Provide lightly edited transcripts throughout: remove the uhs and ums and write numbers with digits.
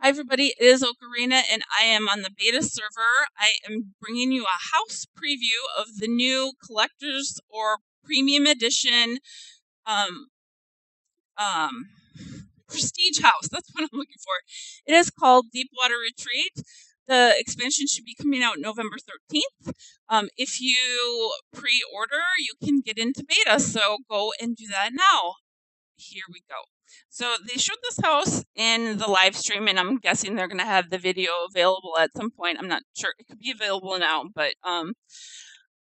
Hi, everybody. It is Ocarina, and I am on the beta server. I am bringing you a house preview of the new collector's or premium edition um, um, prestige house. That's what I'm looking for. It is called Deepwater Retreat. The expansion should be coming out November 13th. If you pre-order, you can get into beta, so go and do that now. Here we go. So they showed this house in the live stream, and I'm guessing they're going to have the video available at some point. I'm not sure. It could be available now, but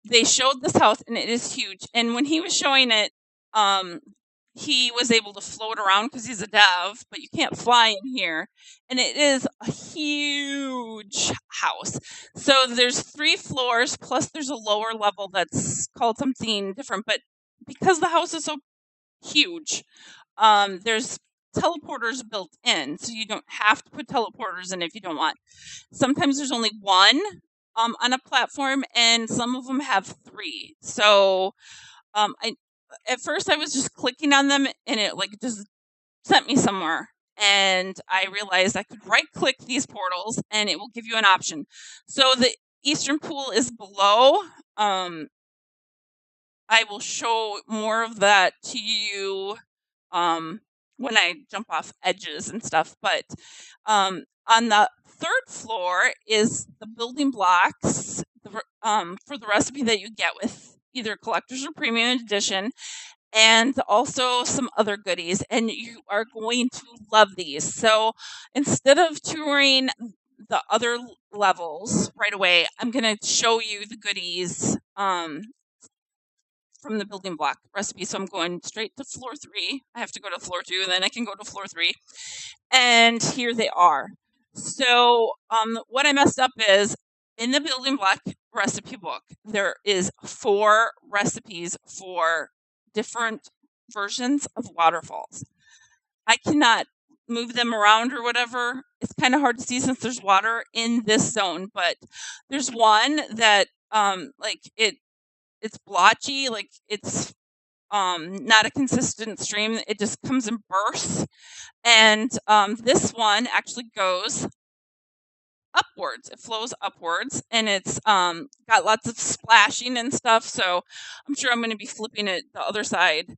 they showed this house, and it is huge. And when he was showing it, he was able to float around because he's a dev, but you can't fly in here. And it is a huge house. So there's 3 floors, plus there's a lower level that's called something different. But because the house is so huge, there's teleporters built in, so you don't have to put teleporters in if you don't want. Sometimes there's only one on a platform, and some of them have 3. So I at first I was just clicking on them, and it like just sent me somewhere. And I realized I could right click these portals, and it will give you an option. So the eastern pool is below. I will show more of that to you when I jump off edges and stuff. But on the 3rd floor is the building blocks for the recipe that you get with either collector's or premium edition, and also some other goodies. And you are going to love these. So instead of touring the other levels right away, I'm going to show you the goodies from the building block recipe. So I'm going straight to floor 3. I have to go to floor 2, and then I can go to floor 3. And here they are. So what I messed up is in the building block recipe book, there is 4 recipes for different versions of waterfalls. I cannot move them around or whatever. It's kind of hard to see since there's water in this zone, but there's one that it's blotchy, like it's not a consistent stream. It just comes in bursts. And this one actually goes upwards. It flows upwards, and it's got lots of splashing and stuff. So I'm sure I'm going to be flipping it the other side,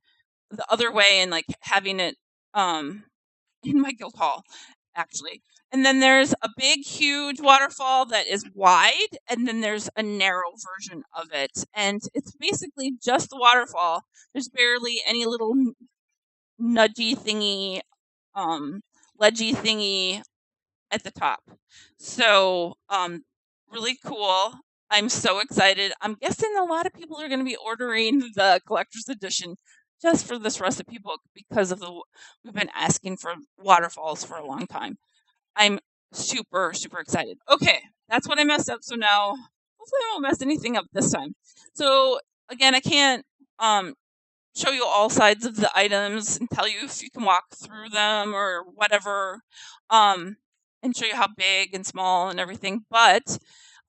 the other way, and like having it in my guild hall, actually. And then there's a big, huge waterfall that is wide, and then there's a narrow version of it. And it's basically just the waterfall. There's barely any little nudgy thingy, ledgy thingy at the top. So, really cool. I'm so excited. I'm guessing a lot of people are going to be ordering the collector's edition just for this recipe book because of we've been asking for waterfalls for a long time. I'm super, super excited. Okay, that's what I messed up. So now, hopefully I won't mess anything up this time. So again, I can't show you all sides of the items and tell you if you can walk through them or whatever, and show you how big and small and everything, but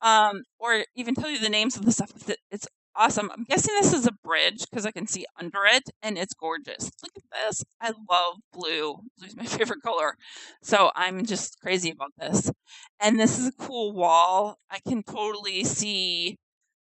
or even tell you the names of the stuff. It's awesome. I'm guessing this is a bridge because I can see under it, and it's gorgeous. Look at this. I love blue. Blue's my favorite color. So I'm just crazy about this. And this is a cool wall. I can totally see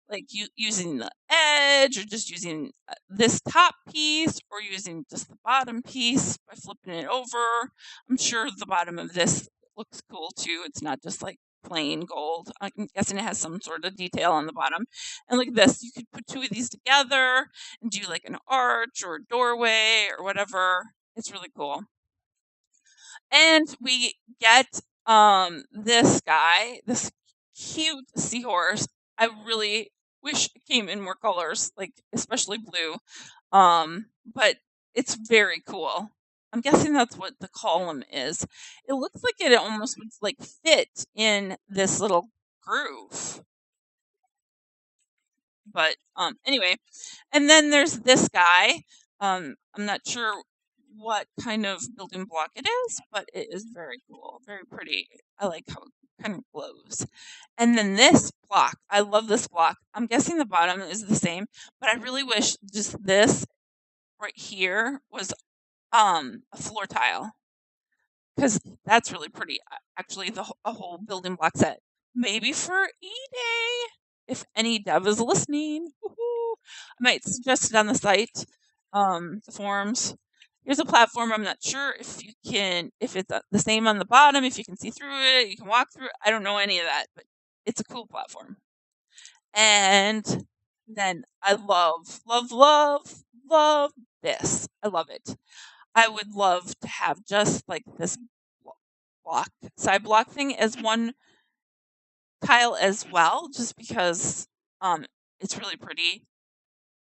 like using the edge, or just using this top piece, or using just the bottom piece by flipping it over. I'm sure the bottom of this looks cool too. It's not just like plain gold. I'm guessing it has some sort of detail on the bottom. And look at this. You could put 2 of these together and do like an arch or a doorway or whatever. It's really cool. And we get this guy, this cute seahorse. I really wish it came in more colors, like especially blue. But it's very cool. I'm guessing that's what the column is. It looks like it almost would like fit in this little groove. But anyway, and then there's this guy. I'm not sure what kind of building block it is, but it is very cool, very pretty. I like how it kind of glows. And then this block, I love this block. I'm guessing the bottom is the same, but I really wish just this right here was a floor tile, because that's really pretty. actually a whole building block set. Maybe for eDay, if any dev is listening. Woohoo! I might suggest it on the site, the forums. Here's a platform. I'm not sure if it's the same on the bottom, if you can see through it, you can walk through it. I don't know any of that, but it's a cool platform. And then I love, love, love, love this. I love it. I would love to have just like this side block thing as one tile as well, just because it's really pretty.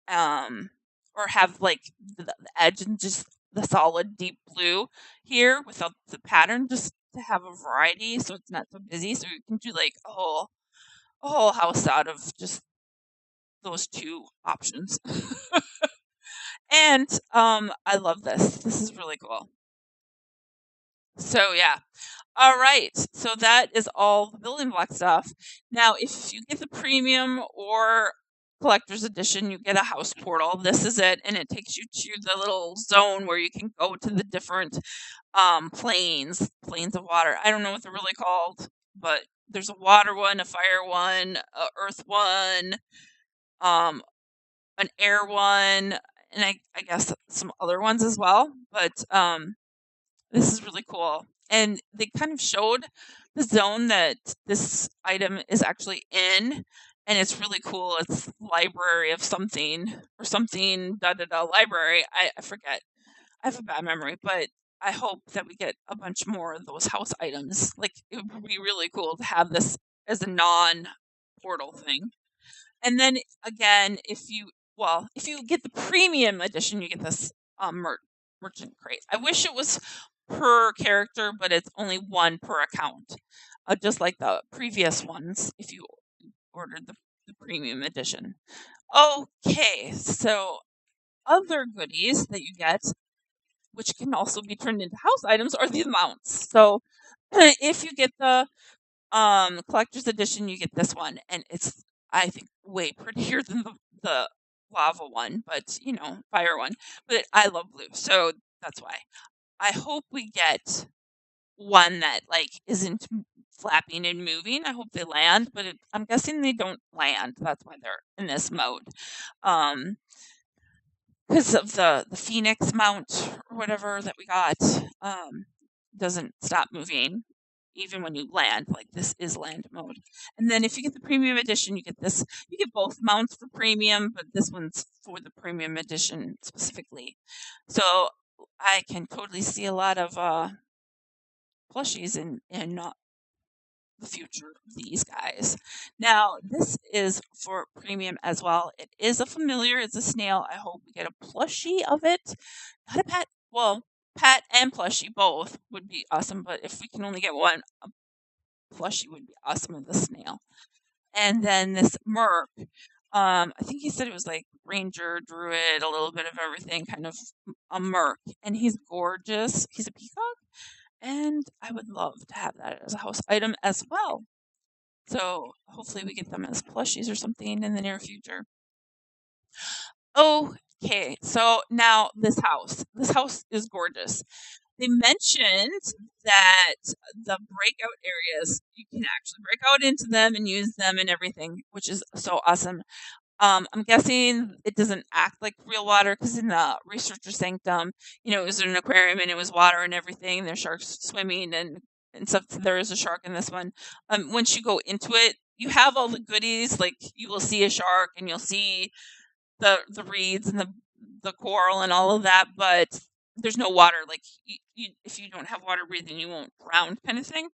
Or have like the edge and just the solid deep blue here without the pattern, just to have a variety so it's not so busy. So you can do like a whole house out of just those two options. And I love this. This is really cool. So yeah. All right. So that is all the building block stuff. Now, if you get the premium or collector's edition, you get a house portal. This is it, and it takes you to the little zone where you can go to the different planes of water. I don't know what they're really called, but there's a water one, a fire one, a earth one, an air one, and I guess some other ones as well. But this is really cool. And they kind of showed the zone that this item is actually in, and it's really cool. It's library of something or something library. I forget. I have a bad memory, but I hope that we get a bunch more of those house items. Like, it would be really cool to have this as a non-portal thing. And then again, if you get the premium edition, you get this merchant crate. I wish it was per character, but it's only one per account, just like the previous ones if you ordered the premium edition. Okay, so other goodies that you get, which can also be turned into house items, are the mounts. So if you get the collector's edition, you get this one, and it's, I think, way prettier than the lava one, but fire one. But I love blue, so that's why. I hope we get one that like isn't flapping and moving. I hope they land, but I'm guessing they don't land. That's why they're in this mode. Because of the Phoenix mount or whatever that we got, doesn't stop moving even when you land. Like, this is land mode. And then if you get the premium edition, you get this. You get both mounts for premium, but this one's for the premium edition specifically. So I can totally see a lot of plushies in the future of these guys. Now, this is for premium as well. It is a familiar. It's a snail. I hope we get a plushie of it. Not a pet. Well, pet and plushie both would be awesome, but if we can only get one, a plushie would be awesome of the snail. And then this merc. I think he said it was like ranger, druid, a little bit of everything, kind of a merc. And he's gorgeous. He's a peacock. And I would love to have that as a house item as well. So hopefully we get them as plushies or something in the near future. Okay, so now this house. This house is gorgeous. They mentioned that the breakout areas, you can actually break out into them and use them and everything, which is so awesome. I'm guessing it doesn't act like real water because in the researcher sanctum, it was an aquarium and it was water and everything. There's sharks swimming and stuff. There is a shark in this one. Once you go into it, you have all the goodies. Like, you will see a shark and you'll see the reeds and the coral and all of that, but there's no water. Like, if you don't have water breathing, you won't drown, kind of thing.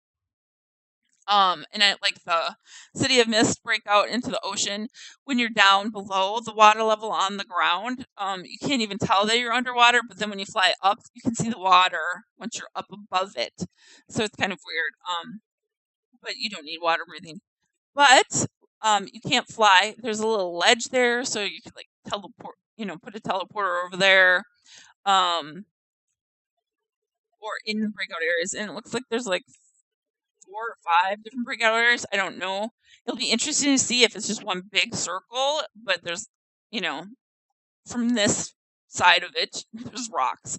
And I like the City of Mist break out into the ocean when you're down below the water level on the ground. You can't even tell that you're underwater, but then when you fly up, you can see the water once you're up above it. So it's kind of weird. But you don't need water breathing. But you can't fly. There's a little ledge there, so you could like teleport. Put a teleporter over there. Or in the breakout areas, and it looks like there's like 4 or 5 different breakout areas. I don't know. It'll be interesting to see if it's just one big circle, but there's, from this side of it, there's rocks.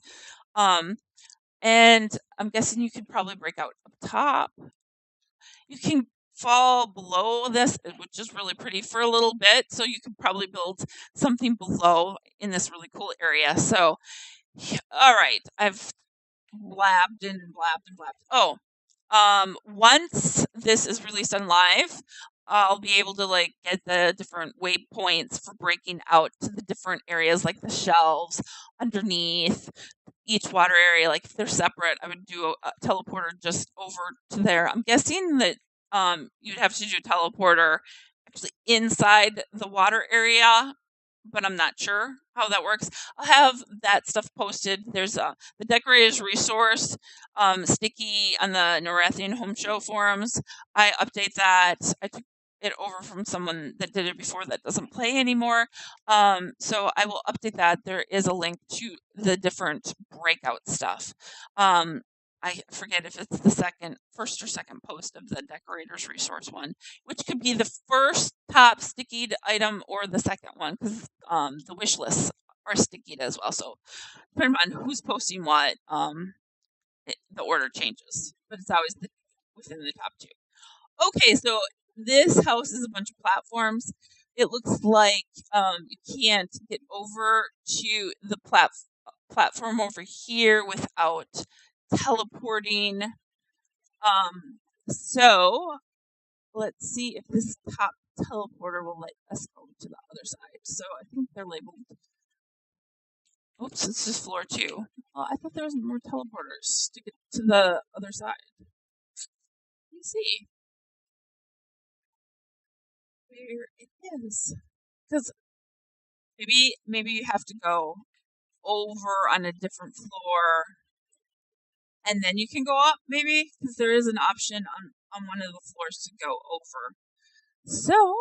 And I'm guessing you could probably break out up top. You can fall below this, which is really pretty, for a little bit. So you could probably build something below in this really cool area. So, all right, I've blabbed and blabbed and blabbed. Oh, once this is released on live, I'll be able to like get the different waypoints for breaking out to the different areas, like the shelves underneath each water area. Like if they're separate, I would do a teleporter just over to there. I'm guessing that you'd have to do a teleporter actually inside the water area, but I'm not sure how that works. I'll have that stuff posted. There's the decorators resource sticky on the Norathian Home Show forums. I update that. I took it over from someone that did it before that doesn't play anymore. So I will update that. There is a link to the different breakout stuff. I forget if it's the first or second post of the decorators resource one, which could be the first top stickied item or the second one, because the wish lists are stickied as well. So depending on who's posting what, the order changes, but it's always within the top two. Okay, so this house is a bunch of platforms. It looks like you can't get over to the platform over here without teleporting. So let's see if this top teleporter will let us go to the other side. So I think they're labeled. Oops, it's just floor 2. Oh, I thought there was more teleporters to get to the other side. Let me see where it is. Because maybe you have to go over on a different floor and then you can go up, maybe, because there is an option on one of the floors to go over. So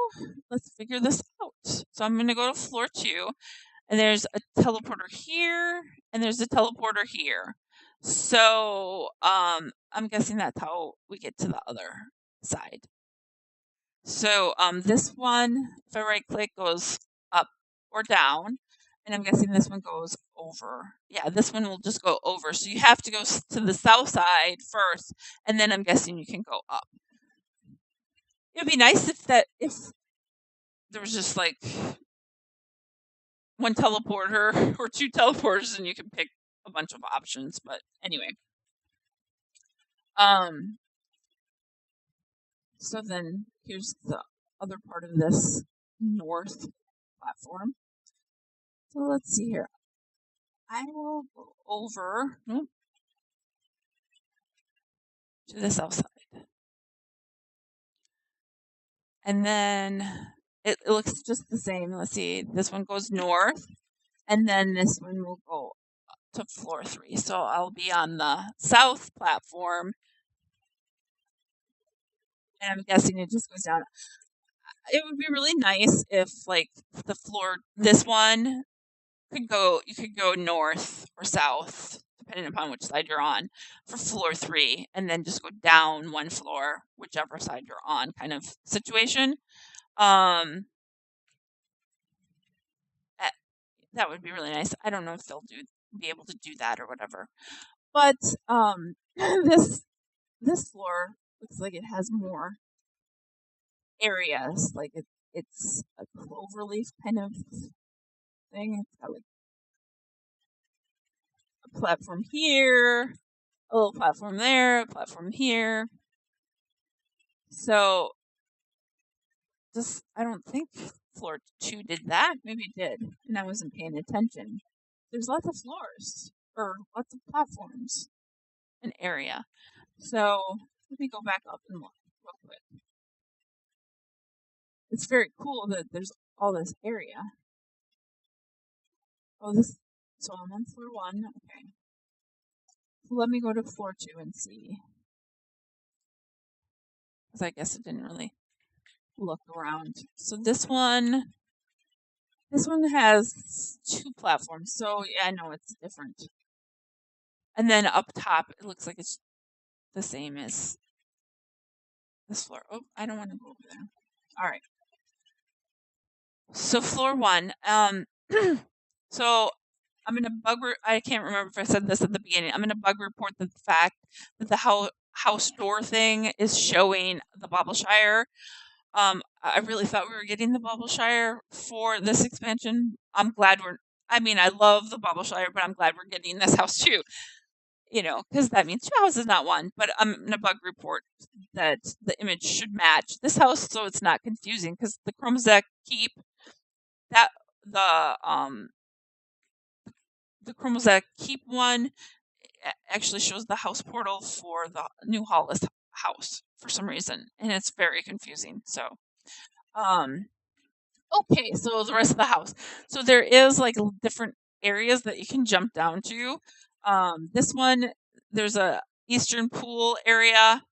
let's figure this out. So I'm going to go to floor 2, and there's a teleporter here, and there's a teleporter here. So I'm guessing that's how we get to the other side. So this one, if I right click, goes up or down. And I'm guessing this one goes over. Yeah, this one will just go over. So you have to go to the south side first, and then I'm guessing you can go up. It would be nice if there was just like one teleporter or 2 teleporters and you can pick a bunch of options. But anyway. So then here's the other part of this north platform. So let's see here. I will go over to the south side. And then it looks just the same. Let's see. This one goes north, and then this one will go to floor 3. So I'll be on the south platform, and I'm guessing it just goes down. It would be really nice if, like, this one you could go north or south, depending upon which side you're on, for floor 3, and then just go down one floor, whichever side you're on, kind of situation. That would be really nice. I don't know if they'll be able to do that or whatever. But this floor looks like it has more areas. Like it's a cloverleaf kind of thing. It's got like a platform here, a little platform there, a platform here. So I don't think floor 2 did that. Maybe it did, and I wasn't paying attention. There's lots of floors, or lots of platforms, an area. So let me go back up and look real quick. It's very cool that there's all this area. So I'm on floor 1, okay. So let me go to floor 2 and see. Because I guess it didn't really look around. So this one has 2 platforms. So yeah, I know it's different. And then up top, it looks like it's the same as this floor. Oh, I don't want to go over there. All right. So floor 1. So I'm gonna I can't remember if I said this at the beginning. I'm gonna bug report the fact that the house door thing is showing the Bobbleshire. I really thought we were getting the Bobbleshire for this expansion. I'm glad we're. I mean, I love the Bobbleshire, but I'm glad we're getting this house too. Because that means two houses, not one. But I'm gonna bug report that the image should match this house, so it's not confusing. Because the Chromosec Keep, that the Chromosec Keep one actually shows the house portal for the New Hollis house for some reason, and it's very confusing. So, um, okay, so the rest of the house. So there is like different areas that you can jump down to. This one, there's a eastern pool area.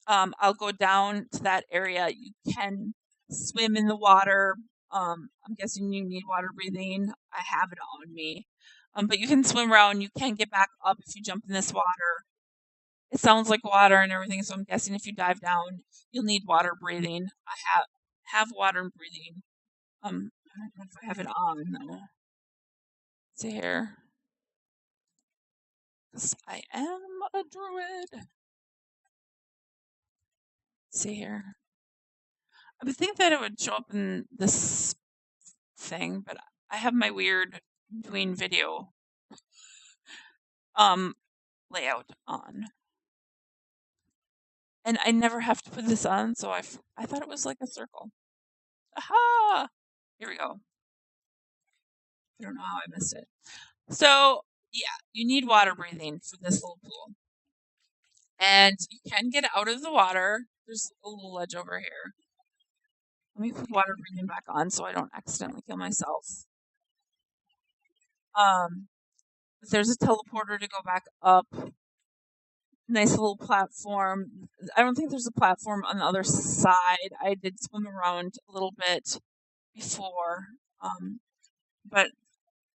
I'll go down to that area. You can swim in the water. I'm guessing you need water breathing. I have it on me. But you can swim around. You can get back up if you jump in this water. It sounds like water and everything, so I'm guessing if you dive down, you'll need water breathing. I have water and breathing. I don't know if I have it on though. See here. 'Cause I am a druid. See here. I would think that it would show up in this thing, but I have my weird doing video layout on. And I never have to put this on, so I thought it was like a circle. Aha! Here we go. I don't know how I missed it. So, yeah, you need water breathing for this little pool. And you can get out of the water. There's a little ledge over here. Let me put water breathing back on so I don't accidentally kill myself. There's a teleporter to go back up. Nice little platform. I don't think there's a platform on the other side. I did swim around a little bit before, but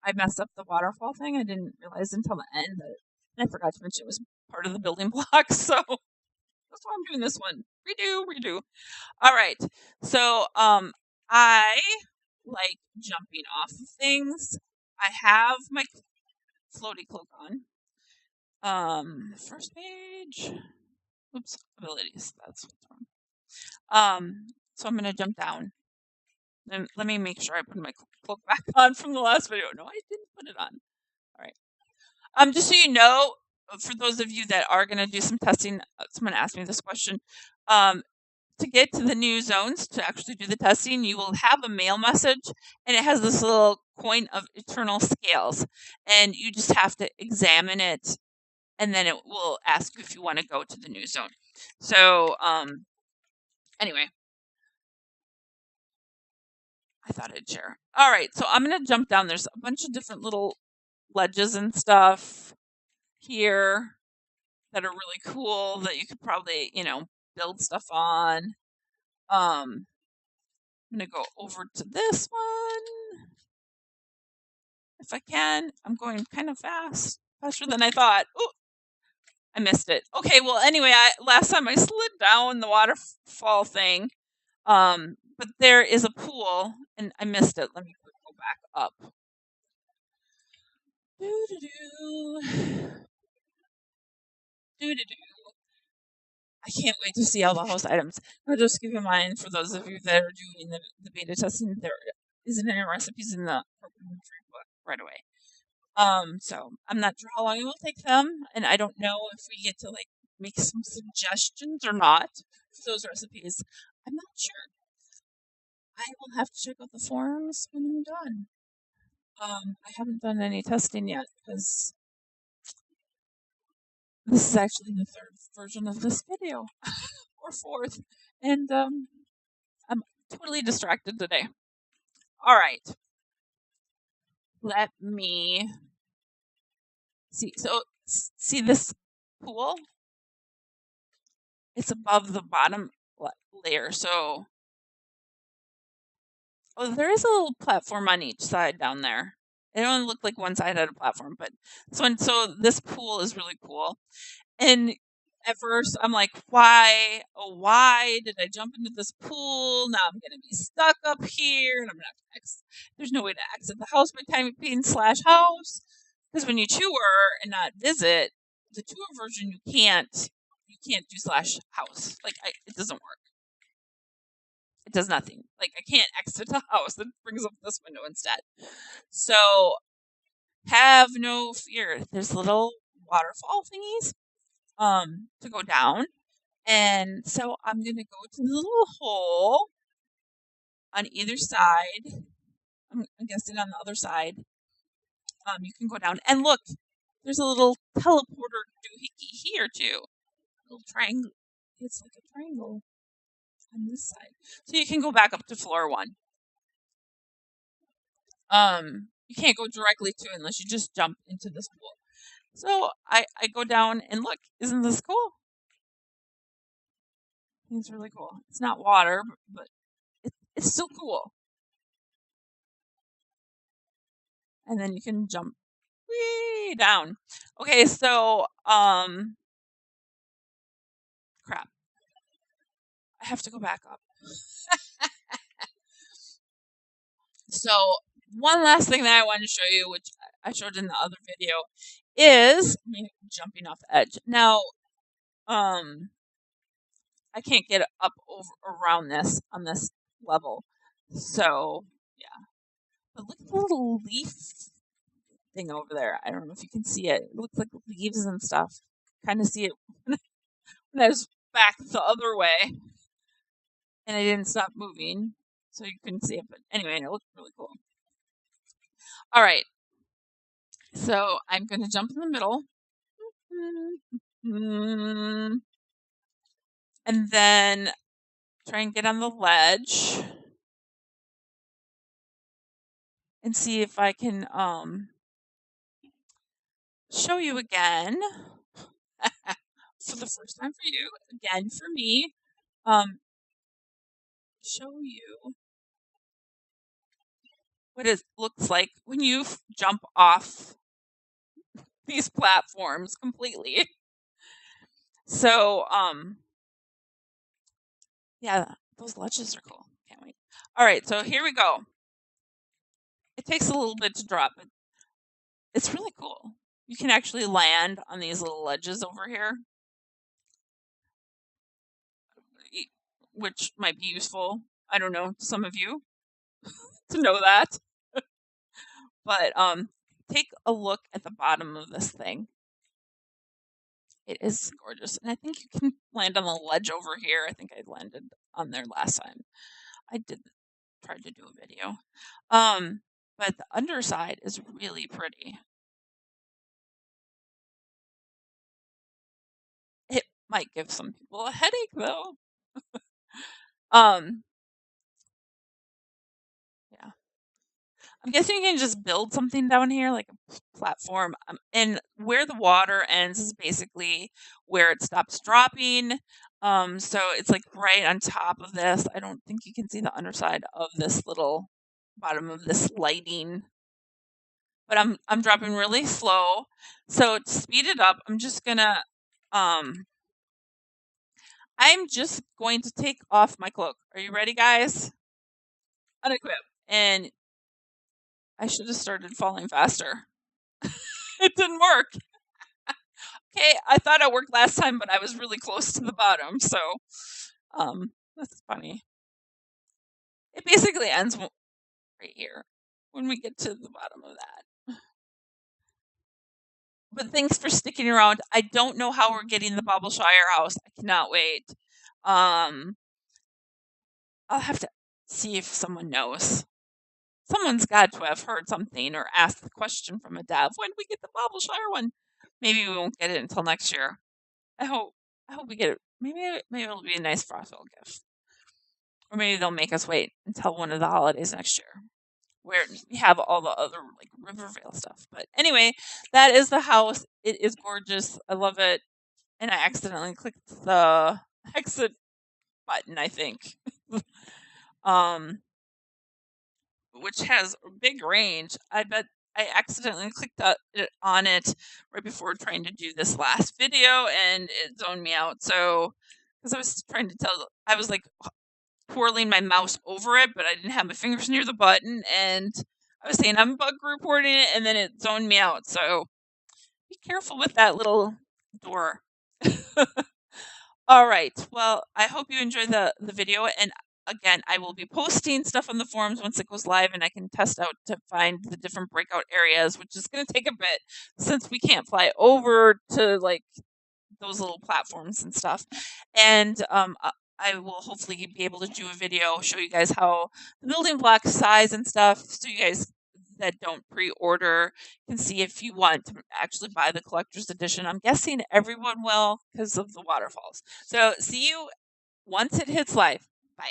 I messed up the waterfall thing. I didn't realize until the end that, and I forgot to mention it was part of the building blocks. So that's why I'm doing this one. Redo. All right. So I like jumping off of things. I have my floaty cloak on. First page. Oops, abilities. That's what's wrong. So I'm gonna jump down. And let me make sure I put my cloak back on from the last video. No, I didn't put it on. All right. Just so you know, for those of you that are gonna do some testing, someone asked me this question. To get to the new zones to actually do the testing, you will have a mail message, and it has this little coin of eternal scales, and you just have to examine it, and then it will ask you if you want to go to the new zone. So, anyway, I thought I'd share. All right, so I'm gonna jump down. There's a bunch of different little ledges and stuff here that are really cool that you could probably, build stuff on. I'm gonna go over to this one if I can. I'm going kind of faster than I thought. Ooh, I missed it. Okay, well, anyway, last time I slid down the waterfall thing, but there is a pool, and I missed it. Let me go back up. I can't wait to see all the host items. I'll just keep in mind for those of you that are doing the beta testing, there isn't any recipes in the program book right away. So I'm not sure how long it will take them, and I don't know if we get to like make some suggestions or not for those recipes. I'm not sure. I will have to check out the forums when I'm done. I haven't done any testing yet because this is actually the third version of this video, or fourth, and I'm totally distracted today. All right. Let me see. So, see this pool? It's above the bottom layer. So, there is a little platform on each side down there. It only looked like one side had a platform, but so this pool is really cool. And at first I'm like, why? Oh, why did I jump into this pool? Now I'm gonna be stuck up here, and I'm gonna have to exit. There's no way to exit the house by typing /house, because when you tour and not visit the tour version, you can't do /house. Like it doesn't work. It does nothing. Like I can't exit the house. It brings up this window instead. So have no fear. There's little waterfall thingies to go down. And so I'm going to go to the little hole on either side. I'm guessing on the other side. You can go down and look, there's a little teleporter doohickey here too. A little triangle. It's like a triangle on this side. So you can go back up to floor 1. You can't go directly to it unless you just jump into this pool. So I go down and look, isn't this cool? It's really cool. It's not water, but it's still cool. And then you can jump way down. Okay, so crap. I have to go back up. So one last thing that I want to show you, which I showed in the other video, is me jumping off the edge. Now, I can't get up around this on this level. So yeah, but look at the little leaf thing over there. I don't know if you can see it. It looks like leaves and stuff. Kind of see it when I was back the other way, and I didn't stop moving, so you couldn't see it. But anyway, it looked really cool. All right, so I'm going to jump in the middle, and then try and get on the ledge and see if I can show you again for the first time for you, again for me, show you what it looks like when you jump off these platforms completely. So yeah, those ledges are cool. Can't wait. All right, so here we go. It takes a little bit to drop, but it's really cool. You can actually land on these little ledges over here, which might be useful. I don't know, to some of you to know that. But take a look at the bottom of this thing. It is gorgeous, and I think you can land on the ledge over here. I think I landed on there last time. I tried to do a video. But the underside is really pretty. It might give some people a headache though. Yeah. I'm guessing you can just build something down here, like a platform. And where the water ends is basically where it stops dropping. So it's like right on top of this. I don't think you can see the underside of this little bottom of this lighting. But I'm dropping really slow. So to speed it up, I'm just gonna take off my cloak. Are you ready, guys? Unequip. And I should have started falling faster. It didn't work. Okay, I thought it worked last time, but I was really close to the bottom, so that's funny. It basically ends right here when we get to the bottom of that. But thanks for sticking around. I don't know how we're getting the Bobbleshire house. I cannot wait. I'll have to see if someone knows. Someone's got to have heard something or asked the question from a dev. When do we get the Bobbleshire one? Maybe we won't get it until next year. I hope we get it. Maybe it'll be a nice Frostville gift. Or maybe they'll make us wait until one of the holidays next year, where we have all the other like Rivervale stuff. But anyway, that is the house. It is gorgeous. I love it. And I accidentally clicked the exit button, I think. Which has a big range. I bet I accidentally clicked on it right before trying to do this last video, and it zoned me out. So, because I was trying to I was like twirling my mouse over it, but I didn't have my fingers near the button, and I was saying I'm bug reporting it, and then it zoned me out. So be careful with that little door. All right. Well, I hope you enjoyed the video, and again, I will be posting stuff on the forums once it goes live, and I can test out to find the different breakout areas, which is going to take a bit since we can't fly over to like those little platforms and stuff. And I will hopefully be able to do a video, show you guys how the building block size and stuff, so you guys that don't pre-order can see if you want to actually buy the collector's edition. I'm guessing everyone will because of the waterfalls. So see you once it hits live. Bye.